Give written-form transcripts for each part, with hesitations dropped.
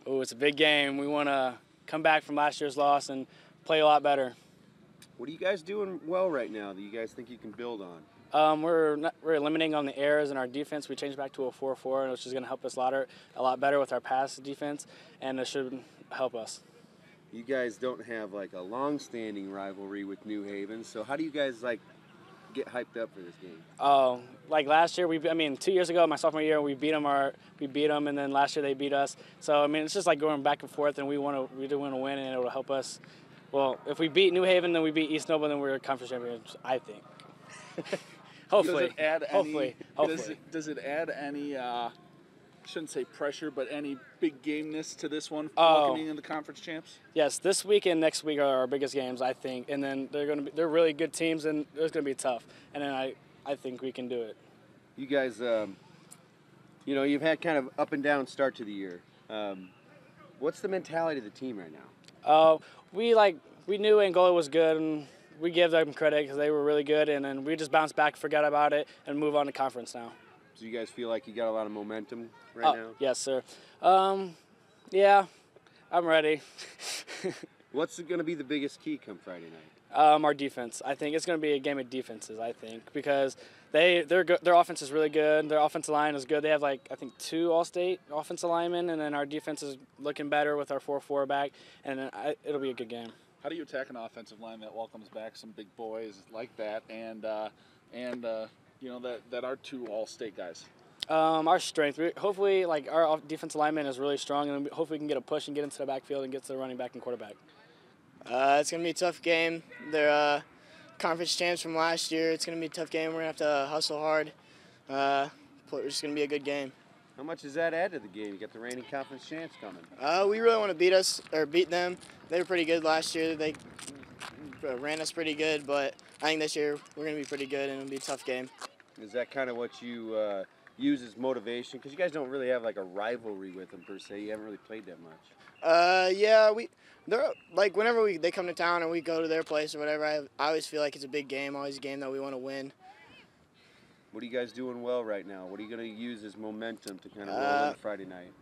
Oh, it's a big game. We want to come back from last year's loss and play a lot better. What are you guys doing well right now that you guys think you can build on? We're eliminating on the errors in our defense. We changed back to a 4-4, which is going to help us a lot better with our pass defense, and it should help us. You guys don't have like a long-standing rivalry with New Haven, so how do you guys like get hyped up for this game? Like last year, 2 years ago, my sophomore year, we beat them, and then last year they beat us. So it's just like going back and forth, and we do want to win, and it'll help us. Well, if we beat New Haven, then we beat East Noble, then we're conference champions, I think. Hopefully. Does it add any? Shouldn't say pressure, but any big gameness to this one, Oh. welcoming in the conference champs? Yes, this week and next week are our biggest games, I think, and then they're really good teams, and it's going to be tough. And then I think we can do it. You guys, you've had kind of up and down start to the year. What's the mentality of the team right now? We knew Angola was good, and we give them credit because they were really good, and then we just bounce back, forget about it, and move on to conference now. So you guys feel like you got a lot of momentum right now? Yes, sir. Yeah, I'm ready. What's going to be the biggest key come Friday night? Our defense. I think it's going to be a game of defenses, I think, because their offense is really good. Their offensive line is good. They have, 2 All-State offensive linemen, and then our defense is looking better with our 4-4 back, and then it'll be a good game. How do you attack an offensive line that welcomes back some big boys like that and that are 2 All-State guys? Our strength. Hopefully, our defensive lineman is really strong, and hopefully we can get a push and get into the backfield and get to the running back and quarterback. It's going to be a tough game. They're conference champs from last year. It's going to be a tough game. We're going to have to hustle hard. It's just going to be a good game. How much does that add to the game? You got the reigning conference champs coming. We really want to beat them. They were pretty good last year. They ran us pretty good, but I think this year we're going to be pretty good, and it'll be a tough game. Is that kind of what you use as motivation? Because you guys don't really have like a rivalry with them per se. You haven't really played that much. Yeah, they're whenever they come to town and we go to their place or whatever, I always feel like it's a big game, always a game that we want to win. What are you guys doing well right now? What are you going to use as momentum to kind of roll in Friday night?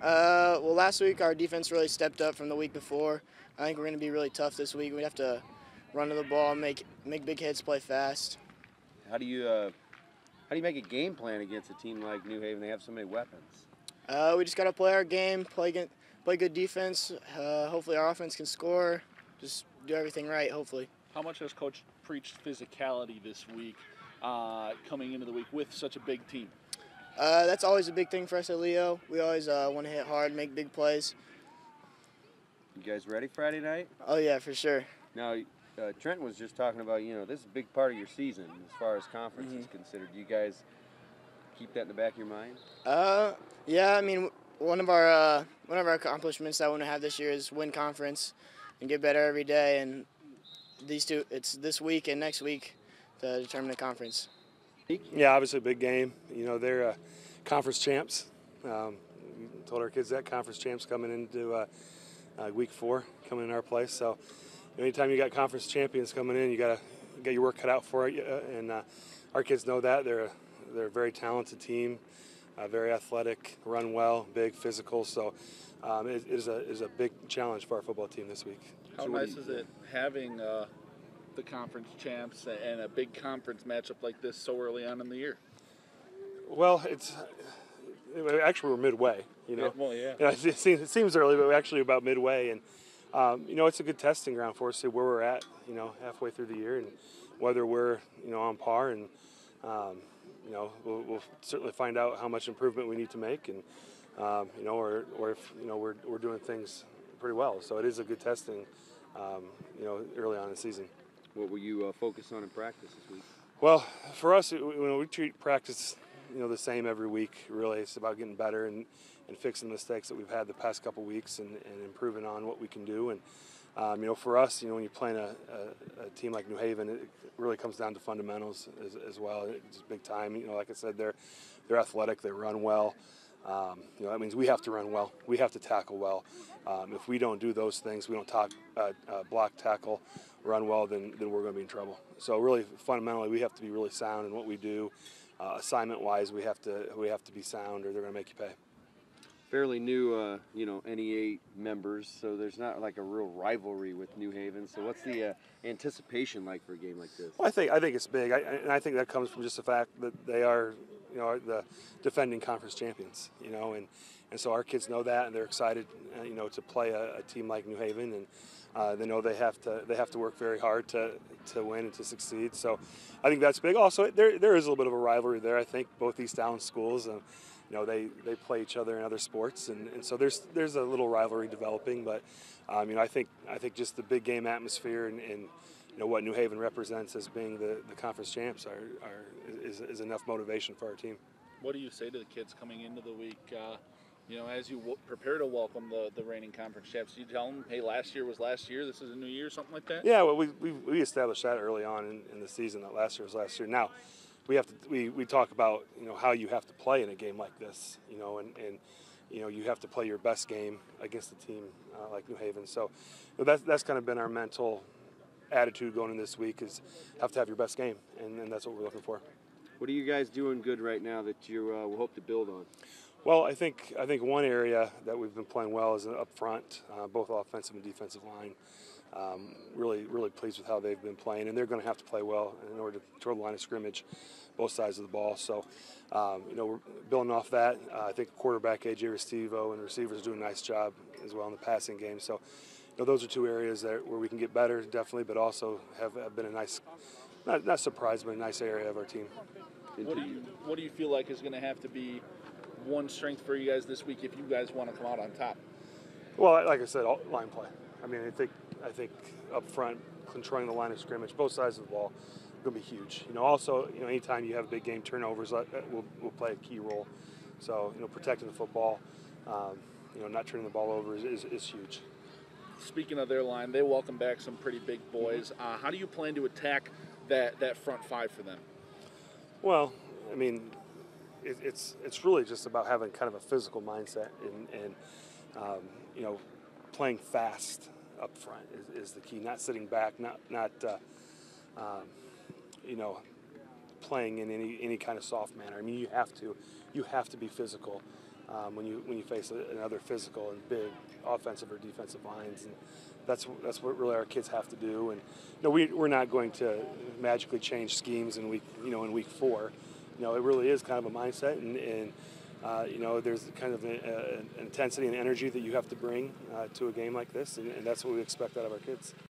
Well, last week our defense really stepped up from the week before. I think we're going to be really tough this week. We have to run to the ball, make big hits, play fast. How do you make a game plan against a team like New Haven? They have so many weapons. We just got to play our game, play good defense. Hopefully our offense can score. Just do everything right, hopefully. How much has Coach preached physicality this week, coming into the week with such a big team? That's always a big thing for us at Leo. We always want to hit hard, make big plays. You guys ready Friday night? Oh, yeah, for sure. Now, Trenton was just talking about, this is a big part of your season as far as conference is considered. Do you guys keep that in the back of your mind? Yeah, one of our accomplishments that I want to have this year is win conference and get better every day. And it's this week and next week to determine the conference. Yeah, obviously a big game. They're conference champs. We told our kids that conference champs coming into week 4, coming in our place. So anytime you got conference champions coming in, you got your work cut out for it. And our kids know that. They're a very talented team, very athletic, run well, big, physical. So it is a big challenge for our football team this week. How nice is it having the conference champs and a big conference matchup like this so early on in the year? Well, actually we're midway. Well, yeah. It seems early, but we're actually about midway, and it's a good testing ground for us to see where we're at, halfway through the year, and whether we're on par, and we'll certainly find out how much improvement we need to make, and or if we're doing things pretty well. So it is a good testing, early on in the season. What will you focus on in practice this week? Well, for us, we treat practice, the same every week. Really, it's about getting better and fixing the mistakes that we've had the past couple weeks and improving on what we can do. And for us, when you're playing a team like New Haven, it really comes down to fundamentals as well. It's big time. Like I said, they're athletic. They run well. That means we have to run well. We have to tackle well. If we don't do those things, we don't block, tackle, run well, then we're going to be in trouble. So really, fundamentally, we have to be really sound in what we do. Assignment-wise, we have to be sound, or they're going to make you pay. fairly new, NE8 members, so there's not like a real rivalry with New Haven. So what's the anticipation like for a game like this? Well, I think it's big, and I think that comes from just the fact that they are, the defending conference champions, and so our kids know that, and they're excited, to play a team like New Haven, and they know they have to work very hard to win and to succeed. So I think that's big. Also, there is a little bit of a rivalry there. I think both East Downs schools, they play each other in other sports, and so there's a little rivalry developing. But I think just the big game atmosphere and what New Haven represents as being the conference champs is enough motivation for our team. What do you say to the kids coming into the week? As you prepare to welcome the reigning conference champs, do you tell them, hey, last year was last year, this is a new year, something like that? Yeah, well, we established that early on in the season, that last year was last year. Now, we talk about how you have to play in a game like this, and you have to play your best game against a team like New Haven. So that's kind of been our mental attitude going in this week, is have to have your best game, and that's what we're looking for. What are you guys doing good right now that you will hope to build on? Well, I think one area that we've been playing well is up front, both offensive and defensive line. Really pleased with how they've been playing, and they're going to have to play well in order to control the line of scrimmage, both sides of the ball. So, we're building off that. I think quarterback AJ Restivo and receivers do a nice job as well in the passing game. So, those are two areas where we can get better, definitely, but also have been a nice, not surprise, but a nice area of our team. What do you feel like is going to have to be one strength for you guys this week if you guys want to come out on top? Well, like I said, line play. I mean, I think up front, controlling the line of scrimmage, both sides of the ball, going to be huge. Also, anytime you have big game turnovers, will play a key role. So, protecting the football, not turning the ball over is huge. Speaking of their line, they welcome back some pretty big boys. How do you plan to attack that front five for them? Well, I mean, it's really just about having kind of a physical mindset and playing fast up front is the key. Not sitting back, not playing in any kind of soft manner. I mean, you have to be physical when you face another physical and big offensive or defensive lines, and that's what really our kids have to do. And we're not going to magically change schemes in week 4. It really is kind of a mindset, and there's kind of an intensity and energy that you have to bring to a game like this, and that's what we expect out of our kids.